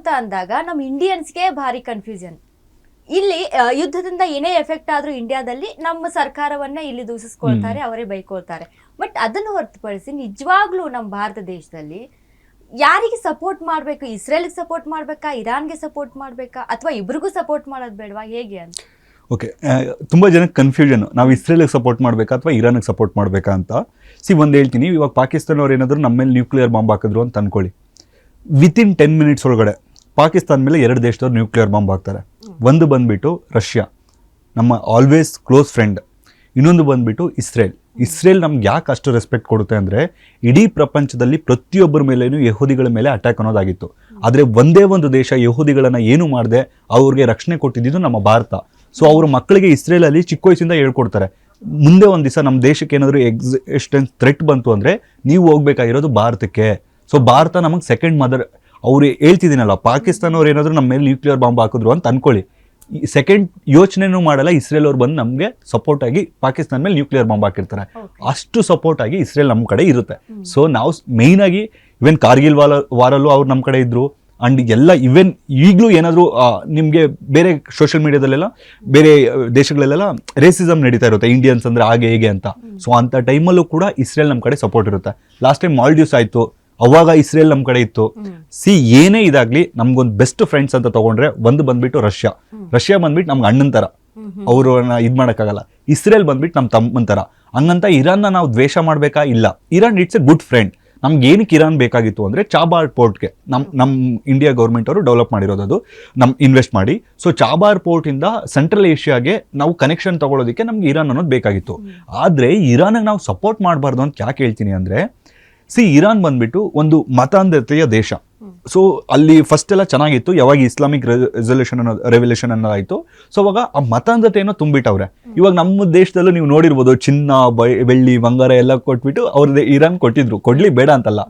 ಅಂತ ಅಂದಾಗ ನಮ್ಮ ಇಂಡಿಯನ್ಸ್ಗೆ ಭಾರಿ ಕನ್ಫ್ಯೂಷನ್. ಇಲ್ಲಿ ಯುದ್ಧದಿಂದ ಏನೇ ಎಫೆಕ್ಟ್ ಆದ್ರೂ ಇಂಡಿಯಾದಲ್ಲಿ ನಮ್ಮ ಸರ್ಕಾರವನ್ನ ಇಲ್ಲಿ ದೂಷಿಸ್ಕೊಳ್ತಾರೆ, ಅವರೇ ಬೈಕೊಳ್ತಾರೆ. ಬಟ್ ಅದನ್ನು ಹೊರತುಪಡಿಸಿ ನಿಜವಾಗ್ಲೂ ನಮ್ಮ ಭಾರತ ದೇಶದಲ್ಲಿ ಯಾರಿಗೆ ಸಪೋರ್ಟ್ ಮಾಡ್ಬೇಕು? ಇಸ್ರೇಲ್ಗೆ ಸಪೋರ್ಟ್ ಮಾಡ್ಬೇಕಾ, ಇರಾನ್ಗೆ ಸಪೋರ್ಟ್ ಮಾಡ್ಬೇಕಾ, ಅಥವಾ ಇಬ್ರಿಗೂ ಸಪೋರ್ಟ್ ಮಾಡೋದು ಬೇಡವಾ, ಹೇಗೆ ಅಂತ? ಓಕೆ, ತುಂಬ ಜನಕ್ಕೆ ಕನ್ಫ್ಯೂಷನ್, ನಾವು ಇಸ್ರೇಲಿಗೆ ಸಪೋರ್ಟ್ ಮಾಡಬೇಕಾ ಅಥವಾ ಇರಾನಿಗೆ ಸಪೋರ್ಟ್ ಮಾಡಬೇಕಾ ಅಂತ. ಒಂದು ಹೇಳ್ತೀನಿ, ಇವಾಗ ಪಾಕಿಸ್ತಾನವ್ರು ಏನಾದರೂ ನಮ್ಮ ಮೇಲೆ ನ್ಯೂಕ್ಲಿಯರ್ ಬಾಂಬ್ ಹಾಕಿದ್ರು ಅಂತ ಅನ್ಕೊಳ್ಳಿ, ವಿತಿನ್ 10 minutes ಒಳಗಡೆ ಪಾಕಿಸ್ತಾನ ಮೇಲೆ 2 ದೇಶದವ್ರು ನ್ಯೂಕ್ಲಿಯರ್ ಬಾಂಬ್ ಹಾಕ್ತಾರೆ. ಒಂದು ಬಂದುಬಿಟ್ಟು ರಷ್ಯಾ, ನಮ್ಮ ಆಲ್ವೇಸ್ ಕ್ಲೋಸ್ ಫ್ರೆಂಡ್. ಇನ್ನೊಂದು ಬಂದುಬಿಟ್ಟು ಇಸ್ರೇಲ್ ನಮ್ಗೆ ಯಾಕೆ ಅಷ್ಟು ರೆಸ್ಪೆಕ್ಟ್ ಕೊಡುತ್ತೆ ಅಂದರೆ, ಇಡೀ ಪ್ರಪಂಚದಲ್ಲಿ ಪ್ರತಿಯೊಬ್ಬರ ಮೇಲೇನು ಯಹೂದಿಗಳ ಮೇಲೆ ಅಟ್ಯಾಕ್ ಅನ್ನೋದಾಗಿತ್ತು. ಆದರೆ ಒಂದೇ ಒಂದು ದೇಶ ಯಹೂದಿಗಳನ್ನು ಏನು ಮಾಡದೆ ಅವ್ರಿಗೆ ರಕ್ಷಣೆ ಕೊಟ್ಟಿದ್ದು ನಮ್ಮ ಭಾರತ. ಸೊ ಅವ್ರ ಮಕ್ಕಳಿಗೆ ಇಸ್ರೇಲಲ್ಲಿ ಚಿಕ್ಕ ವಯಸ್ಸಿಂದ ಹೇಳ್ಕೊಡ್ತಾರೆ, ಮುಂದೆ ಒಂದು ದಿವಸ ನಮ್ಮ ದೇಶಕ್ಕೆ ಏನಾದರೂ ಎಕ್ಸಿಸ್ಟೆನ್ಸ್ ಥ್ರೆಟ್ ಬಂತು ಅಂದರೆ ನೀವು ಹೋಗ್ಬೇಕಾಗಿರೋದು ಭಾರತಕ್ಕೆ. ಸೊ ಭಾರತ ನಮಗೆ ಸೆಕೆಂಡ್ ಮದರ್. ಅವ್ರು ಹೇಳ್ತಿದ್ದೀನಲ್ಲ, ಪಾಕಿಸ್ತಾನವ್ರು ಏನಾದರೂ ನಮ್ಮ ಮೇಲೆ ನ್ಯೂಕ್ಲಿಯರ್ ಬಾಂಬ್ ಹಾಕಿದ್ರು ಅಂತ ಅನ್ಕೊಳ್ಳಿ, ಸೆಕೆಂಡ್ ಯೋಚನೆನೂ ಮಾಡಲ್ಲ, ಇಸ್ರೇಲ್ ಅವ್ರು ಬಂದು ನಮಗೆ ಸಪೋರ್ಟ್ ಆಗಿ ಪಾಕಿಸ್ತಾನ ಮೇಲೆ ನ್ಯೂಕ್ಲಿಯರ್ ಬಾಂಬ್ ಹಾಕಿರ್ತಾರೆ. ಅಷ್ಟು ಸಪೋರ್ಟ್ ಆಗಿ ಇಸ್ರೇಲ್ ನಮ್ಮ ಕಡೆ ಇರುತ್ತೆ. ಸೊ ನಾವು ಮೇಯ್ನ್ ಆಗಿ ಇವನ್ ಕಾರ್ಗಿಲ್ ವಾರಲ್ಲೂ ಅವ್ರು ನಮ್ಮ ಕಡೆ ಇದ್ರು. ಅಂಡ್ ಎಲ್ಲ ಇವನ್ ಈಗಲೂ ಏನಾದರೂ ನಿಮಗೆ ಬೇರೆ ಸೋಷಿಯಲ್ ಮೀಡಿಯಾದಲ್ಲೆಲ್ಲ ಬೇರೆ ದೇಶಗಳಲ್ಲೆಲ್ಲ ರೇಸಿಸಮ್ ನಡೀತಾ ಇರುತ್ತೆ, ಇಂಡಿಯನ್ಸ್ ಅಂದರೆ ಹಾಗೆ ಹೇಗೆ ಅಂತ. ಸೊ ಅಂಥ ಟೈಮಲ್ಲೂ ಕೂಡ ಇಸ್ರೇಲ್ ನಮ್ಮ ಕಡೆ ಸಪೋರ್ಟ್ ಇರುತ್ತೆ. ಲಾಸ್ಟ್ ಟೈಮ್ ಮಾಲ್ಡೀವ್ಸ್ ಆಯಿತು, ಅವಾಗ ಇಸ್ರೇಲ್ ನಮ್ಮ ಕಡೆ ಇತ್ತು. ಏನೇ ಇದಾಗ್ಲಿ ನಮ್ಗೊಂದು ಬೆಸ್ಟ್ ಫ್ರೆಂಡ್ಸ್ ಅಂತ ತಗೊಂಡ್ರೆ ಒಂದು ಬಂದ್ಬಿಟ್ಟು ರಷ್ಯಾ ಬಂದ್ಬಿಟ್ಟು ನಮ್ಗೆ ಅಣ್ಣನ ಥರ, ಅವ್ರನ್ನ ಇದು ಮಾಡೋಕ್ಕಾಗಲ್ಲ. ಇಸ್ರೇಲ್ ಬಂದ್ಬಿಟ್ಟು ನಮ್ಮ ತಮ್ಮನ ಥರ. ಹಂಗಂತ ಇರಾನ್ನ ನಾವು ದ್ವೇಷ ಮಾಡಬೇಕಾ? ಇಲ್ಲ, Iran it's A good friend. ನಮ್ಗೆ ಏನಕ್ಕೆ ಇರಾನ್ ಬೇಕಾಗಿತ್ತು ಅಂದರೆ, ಚಾಬಾರ್ ಪೋರ್ಟ್ಗೆ ನಮ್ಮ ಇಂಡಿಯಾ ಗೌರ್ಮೆಂಟ್ ಅವರು ಡೆವಲಪ್ ಮಾಡಿರೋದು, ಅದು ಇನ್ವೆಸ್ಟ್ ಮಾಡಿ. ಸೊ ಚಾಬಾರ್ ಪೋರ್ಟಿಂದ ಸೆಂಟ್ರಲ್ ಏಷ್ಯಾಗೆ ನಾವು ಕನೆಕ್ಷನ್ ತಗೊಳ್ಳೋದಕ್ಕೆ ನಮ್ಗೆ ಇರಾನ್ ಅನ್ನೋದು ಬೇಕಾಗಿತ್ತು. ಆದರೆ ಇರಾನಿಗೆ ನಾವು ಸಪೋರ್ಟ್ ಮಾಡಬಾರ್ದು ಅಂತ ಯಾಕೆ ಹೇಳ್ತೀನಿ ಅಂದರೆ, ಇರಾನ್ ಬಂದ್ಬಿಟ್ಟು ಒಂದು ಮತಾಂಧತೆಯ ದೇಶ. ಸೊ ಅಲ್ಲಿ ಫಸ್ಟ್ ಎಲ್ಲ ಚೆನ್ನಾಗಿತ್ತು, ಯಾವಾಗ ಇಸ್ಲಾಮಿಕ್ ರೆವಲ್ಯೂಷನ್ ಅನ್ನೋದಾಯಿತು. ಸೊ ಅವಾಗ ಆ ಮತಾಂಧತೆಯನ್ನು ತುಂಬಿಟ್ಟವ್ರೆ. ಇವಾಗ ನಮ್ಮ ದೇಶದಲ್ಲೂ ನೀವು ನೋಡಿರ್ಬೋದು, ಚಿನ್ನ ಬೆಳ್ಳಿ ಬಂಗಾರ ಎಲ್ಲ ಕೊಟ್ಬಿಟ್ಟು ಅವ್ರದ್ದು ಇರಾನ್ ಕೊಡ್ಲಿ ಬೇಡ ಅಂತಲ್ಲ.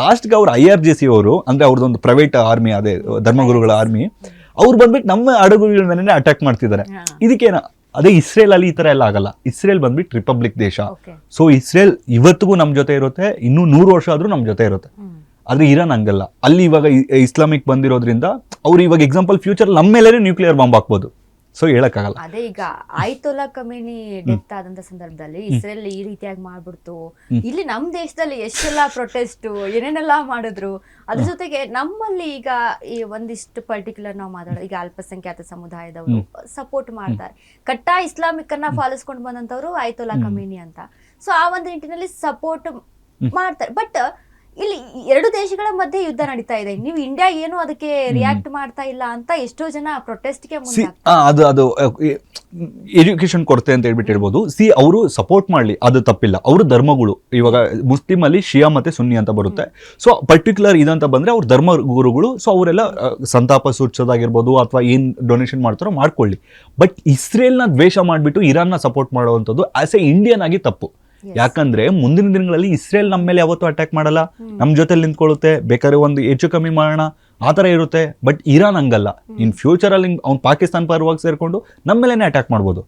ಲಾಸ್ಟ್ಗೆ ಅವ್ರು IRGC ಅವರು, ಅಂದರೆ ಅವ್ರದ್ದೊಂದು ಪ್ರೈವೇಟ್ ಆರ್ಮಿ, ಅದೇ ಧರ್ಮಗುರುಗಳ ಆರ್ಮಿ, ಅವ್ರು ಬಂದ್ಬಿಟ್ಟು ನಮ್ಮ ಹಡಗುಗಳ ಮೇಲೆ ಅಟ್ಯಾಕ್ ಮಾಡ್ತಿದ್ದಾರೆ. ಇದಕ್ಕೇನ? ಅದೇ ಇಸ್ರೇಲ್ ಅಲ್ಲಿ ಈ ತರ ಎಲ್ಲ ಆಗಲ್ಲ. ಇಸ್ರೇಲ್ ಬಂದ್ಬಿಟ್ಟು ರಿಪಬ್ಲಿಕ್ ದೇಶ. ಸೊ ಇಸ್ರೇಲ್ ಇವತ್ತಿಗೂ ನಮ್ ಜೊತೆ ಇರುತ್ತೆ, ಇನ್ನೂ 100 ವರ್ಷ ಆದ್ರೂ ನಮ್ ಜೊತೆ ಇರುತ್ತೆ. ಆದ್ರೆ ಇರಾನ್ ಹಂಗಲ್ಲ. ಅಲ್ಲಿ ಇವಾಗ ಇಸ್ಲಾಮಿಕ್ ಬಂದಿರೋದ್ರಿಂದ ಅವ್ರು ಇವಾಗ ಎಕ್ಸಾಂಪಲ್ ಫ್ಯೂಚರ್ ನಮ್ಮ ಮೇಲೆ ನ್ಯೂಕ್ಲಿಯರ್ ಬಾಂಬ್ ಹಾಕ್ಬೋದು. ಸೊ ಹೇಳಕ್ಕಾಗಲ್ಲ. ಅದೇ ಈಗ ಆಯ್ತುಲ್ಲಾ ಖಮೇನಿ ಡೆತ್ ಆದಂತ ಸಂದರ್ಭದಲ್ಲಿ ಇಸ್ರೇಲ್ ಈ ರೀತಿಯಾಗಿ ಮಾಡ್ಬಿಡ್ತು, ಇಲ್ಲಿ ನಮ್ ದೇಶದಲ್ಲಿ ಎಷ್ಟೆಲ್ಲಾ ಪ್ರೊಟೆಸ್ಟ್ ಏನೇನೆಲ್ಲಾ ಮಾಡಿದ್ರು. ಅದ್ರ ಜೊತೆಗೆ ನಮ್ಮಲ್ಲಿ ಈಗ ಈ ಒಂದಿಷ್ಟು ಪರ್ಟಿಕ್ಯುಲರ್ ನಾವು ಮಾತಾಡೋದು, ಈಗ ಅಲ್ಪಸಂಖ್ಯಾತ ಸಮುದಾಯದವರು ಸಪೋರ್ಟ್ ಮಾಡ್ತಾರೆ, ಕಟ್ಟಾ ಇಸ್ಲಾಮಿಕ್ ಅನ್ನ ಪಾಲಿಸ್ಕೊಂಡು ಬಂದಂತವ್ರು ಆಯ್ತುಲ್ಲಾ ಖಮೇನಿ ಅಂತ. ಸೊ ಆ ಒಂದು ನಿಟ್ಟಿನಲ್ಲಿ ಸಪೋರ್ಟ್ ಮಾಡ್ತಾರೆ. ಬಟ್ ಇಲ್ಲಿ 2 ದೇಶಗಳ ಮಧ್ಯೆ ಯುದ್ಧ ನಡೀತಾ ಇದೆ, ನೀವು ಇಂಡಿಯಾ ಏನು ಅದಕ್ಕೆ ರಿಯಾಕ್ಟ್ ಮಾಡ್ತಾ ಇಲ್ಲ ಅಂತ ಎಷ್ಟೋ ಜನ ಪ್ರೊಟೆಸ್ಟ್ಗೆ ಅದು ಎಜುಕೇಶನ್ ಕೊರತೆ ಅಂತ ಹೇಳ್ಬಿಟ್ಟು ಹೇಳ್ಬೋದು. ಅವರು ಸಪೋರ್ಟ್ ಮಾಡ್ಲಿ, ಅದು ತಪ್ಪಿಲ್ಲ. ಅವರು ಧರ್ಮಗಳು, ಇವಾಗ ಮುಸ್ಲಿಂ ಅಲ್ಲಿ ಶಿಯಾ ಮತ್ತೆ ಸುನ್ನಿ ಅಂತ ಬರುತ್ತೆ. ಸೊ ಪರ್ಟಿಕ್ಯುಲರ್ ಇದಂತ ಬಂದ್ರೆ ಅವ್ರ ಧರ್ಮ ಗುರುಗಳು. ಸೊ ಅವರೆಲ್ಲ ಸಂತಾಪ ಸೂಚಿಸೋದಾಗಿರ್ಬೋದು ಅಥವಾ ಏನ್ ಡೊನೇಷನ್ ಮಾಡ್ತಾರೋ ಮಾಡ್ಕೊಳ್ಳಿ. ಬಟ್ ಇಸ್ರೇಲ್ನ ದ್ವೇಷ ಮಾಡ್ಬಿಟ್ಟು ಇರಾನ್ನ ಸಪೋರ್ಟ್ ಮಾಡುವಂಥದ್ದು ಆಸ್ ಎ ಇಂಡಿಯನ್ ಆಗಿ ತಪ್ಪು. ಯಾಕಂದ್ರೆ ಮುಂದಿನ ದಿನಗಳಲ್ಲಿ ಇಸ್ರೇಲ್ ನಮ್ಮ ಮೇಲೆ ಯಾವತ್ತೂ ಅಟ್ಯಾಕ್ ಮಾಡಲ್ಲ, ನಮ್ ಜೊತೆ ನಿಂತ್ಕೊಳ್ಳುತ್ತೆ, ಬೇಕಾದ್ರೆ ಒಂದು ಹೆಚ್ಚು ಕಮ್ಮಿ ಮಾಡೋಣ ಆ ಥರ ಇರುತ್ತೆ. ಬಟ್ ಇರಾನ್ ಹಂಗಲ್ಲ. ಇನ್ ಫ್ಯೂಚರ್ ಅಲ್ಲಿ ಅವ್ನು ಪಾಕಿಸ್ತಾನ ಪರವಾಗಿ ಸೇರ್ಕೊಂಡು ನಮ್ಮ ಮೇಲೇನೆ ಅಟ್ಯಾಕ್ ಮಾಡ್ಬೋದು.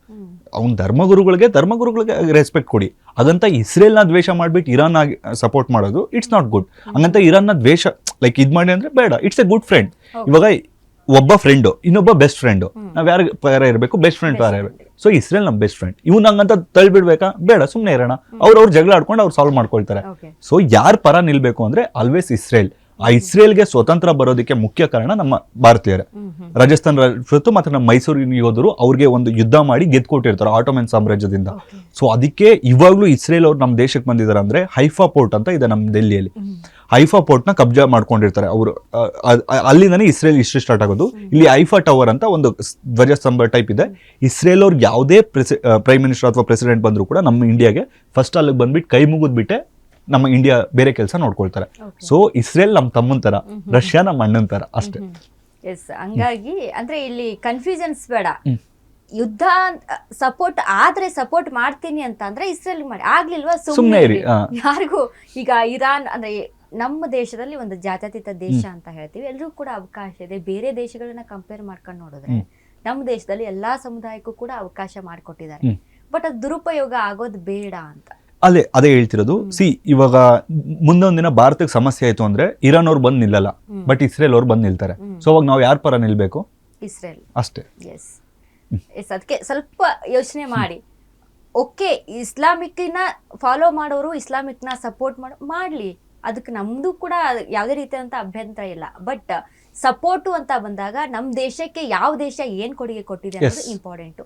ಅವ್ನ ಧರ್ಮಗುರುಗಳಿಗೆ ರೆಸ್ಪೆಕ್ಟ್ ಕೊಡಿ. ಹಾಗಂತ ಇಸ್ರೇಲ್ನ ದ್ವೇಷ ಮಾಡ್ಬಿಟ್ಟು ಇರಾನ್ ಆಗಿ ಸಪೋರ್ಟ್ ಮಾಡೋದು ಇಟ್ಸ್ ನಾಟ್ ಗುಡ್. ಹಂಗಂತ ಇರಾನ್ನ ದ್ವೇಷ ಇದ್ ಮಾಡಿ ಅಂದ್ರೆ ಬೇಡ. It's A good friend. ಇವಾಗ ಒಬ್ಬ ಫ್ರೆಂಡು, ಇನ್ನೊಬ್ಬ ಬೆಸ್ಟ್ ಫ್ರೆಂಡು, ನಾವ್ ಯಾರು ಪರ ಇರಬೇಕು? ಬೆಸ್ಟ್ ಫ್ರೆಂಡ್ ಪರ ಇರಬೇಕು. ಸೊ ಇಸ್ರೇಲ್ ನಮ್ ಬೆಸ್ಟ್ ಫ್ರೆಂಡ್. ಇವ್ನು ಹಂಗಂತ ತಳ್ಬಿಡ್ಬೇಕಾ? ಬೇಡ, ಸುಮ್ಮನೆ ಇರೋಣ. ಅವ್ರ ಜಗಳ ಆಡ್ಕೊಂಡು ಅವ್ರು ಸಾಲ್ವ್ ಮಾಡ್ಕೊಳ್ತಾರೆ. ಸೊ ಯಾರ ಪರ ನಿಲ್ಬೇಕು ಅಂದ್ರೆ ಆಲ್ವೇಸ್ ಇಸ್ರೇಲ್. ಆ ಇಸ್ರೇಲ್ಗೆ ಸ್ವತಂತ್ರ ಬರೋದಕ್ಕೆ ಮುಖ್ಯ ಕಾರಣ ನಮ್ಮ ಭಾರತೀಯರೇ. ರಾಜಸ್ಥಾನ್ ರಾಜ್ಯತ್ತು ಮತ್ತೆ ನಮ್ಮ ಮೈಸೂರಿನ ಯೋಧರು ಅವ್ರಿಗೆ ಒಂದು ಯುದ್ಧ ಮಾಡಿ ಗೆದ್ಕೊಟ್ಟಿರ್ತಾರೆ ಆಟೋಮನ್ ಸಾಮ್ರಾಜ್ಯದಿಂದ. ಸೊ ಅದಕ್ಕೆ ಇವಾಗ್ಲೂ ಇಸ್ರೇಲ್ ಅವ್ರು ನಮ್ಮ ದೇಶಕ್ಕೆ ಬಂದಿದ್ದಾರೆ ಅಂದ್ರೆ ಹೈಫಾ ಪೋರ್ಟ್ ಅಂತ ಇದೆ ನಮ್ಮ ಡೆಲ್ಲಿಯಲ್ಲಿ. ಹೈಫಾ ಪೋರ್ಟ್ ನ ಕಬ್ಜಾ ಮಾಡ್ಕೊಂಡಿರ್ತಾರೆ ಅವರು. ಅಲ್ಲಿಂದಾನೆ ಇಸ್ರೇಲ್ ಹಿಸ್ಟ್ರಿ ಸ್ಟಾರ್ಟ್ ಆಗೋದು. ಇಲ್ಲಿ ಹೈಫಾ ಟವರ್ ಅಂತ ಒಂದು ಧ್ವಜಸ್ತಂಭ ಟೈಪ್ ಇದೆ. ಇಸ್ರೇಲ್ ಅವ್ರಿಗೆ ಯಾವುದೇ ಪ್ರೈಮ್ ಮಿನಿಸ್ಟರ್ ಅಥವಾ ಪ್ರೆಸಿಡೆಂಟ್ ಬಂದ್ರು ಕೂಡ ನಮ್ಮ ಇಂಡಿಯಾಗೆ ಫಸ್ಟ್ ಅಲ್ಲಿಗೆ ಬಂದ್ಬಿಟ್ಟು ಕೈ ಮುಗಿದ್ಬಿಟ್ಟೆ ನಮ್ಮ ಇಂಡಿಯಾ ಬೇರೆ ಕೆಲಸ ನೋಡ್ಕೊಳ್ತಾರೆ. ಸೊ ಇಸ್ರೇಲ್ ನಮ್ಮ ತಮ್ಮನ ತರ, ರಷ್ಯಾ ನಮ್ಮ ಅಣ್ಣನ ತರ ಅಷ್ಟೇ. ಎಸ್, ಹಂಗಾಗಿ ಅಂದ್ರೆ ಇಲ್ಲಿ ಕನ್ಫ್ಯೂಷನ್ಸ್ ಬೇಡ. ಯುದ್ಧ ಸಪೋರ್ಟ್ ಆದ್ರೆ ಸಪೋರ್ಟ್ ಮಾಡ್ತೀನಿ ಅಂತ ಅಂದ್ರೆ ಇಸ್ರೇಲ್ ಮಾಡಿ, ಆಗ್ಲಿಲ್ವಾ ಸುಮ್ಮನೆ ಯಾರಿಗೂ. ಈಗ ಇರಾನ್ ಅಂದ್ರೆ ನಮ್ಮ ದೇಶದಲ್ಲಿ ಒಂದು ಜಾತ್ಯತೀತ ದೇಶ ಅಂತ ಹೇಳ್ತೀವಿ, ಎಲ್ರಿಗೂ ಕೂಡ ಅವಕಾಶ ಇದೆ. ಬೇರೆ ದೇಶಗಳನ್ನ ಕಂಪೇರ್ ಮಾಡ್ಕೊಂಡು ನೋಡಿದ್ರೆ ನಮ್ಮ ದೇಶದಲ್ಲಿ ಎಲ್ಲಾ ಸಮುದಾಯಕ್ಕೂ ಕೂಡ ಅವಕಾಶ ಮಾಡಿಕೊಟ್ಟಿದ್ದಾರೆ. ಬಟ್ ಅದು ದುರುಪಯೋಗ ಆಗೋದು ಬೇಡ ಅಂತ. ಅದೇ ಹೇಳ್ತಿರೋದು. ಸಿ ಇವಾಗ ಮುಂದೊಂದ್ ದಿನ ಭಾರತಕ್ಕೆ ಸಮಸ್ಯೆ ಆಯ್ತು ಅಂದ್ರೆ ಇರಾನ್ ಅವ್ರು ಬಂದು ನಿಲ್ಲಲ್ಲ, ಬಟ್ ಇಸ್ರೇಲ್ ಅವ್ರು ಬಂದು ನಿಲ್ತಾರೆ. ಸೊ ಅವಾಗ ನಾವು ಯಾರ ಪರ ನಿಲ್ಬೇಕು? ಇಸ್ರೇಲ್. ಅಷ್ಟೇ. ಎಸ್ ಅದಕ್ಕೆ ಸ್ವಲ್ಪ ಯೋಚನೆ ಮಾಡಿ. ಓಕೆ, ಇಸ್ಲಾಮಿಕ್ನ ಫಾಲೋ ಮಾಡೋರು ಇಸ್ಲಾಮಿಕ್ನ ಸಪೋರ್ಟ್ ಮಾಡ್ಲಿ, ಅದಕ್ಕೆ ನಮ್ದು ಕೂಡ ಯಾವುದೇ ರೀತಿಯಾದಂಥ ಅಭ್ಯಂತರ ಇಲ್ಲ. ಬಟ್ ಸಪೋರ್ಟು ಅಂತ ಬಂದಾಗ ನಮ್ಮ ದೇಶಕ್ಕೆ ಯಾವ ದೇಶ ಏನು ಕೊಡುಗೆ ಕೊಟ್ಟಿದೆ ಅನ್ನೋದು ಇಂಪಾರ್ಟೆಂಟು.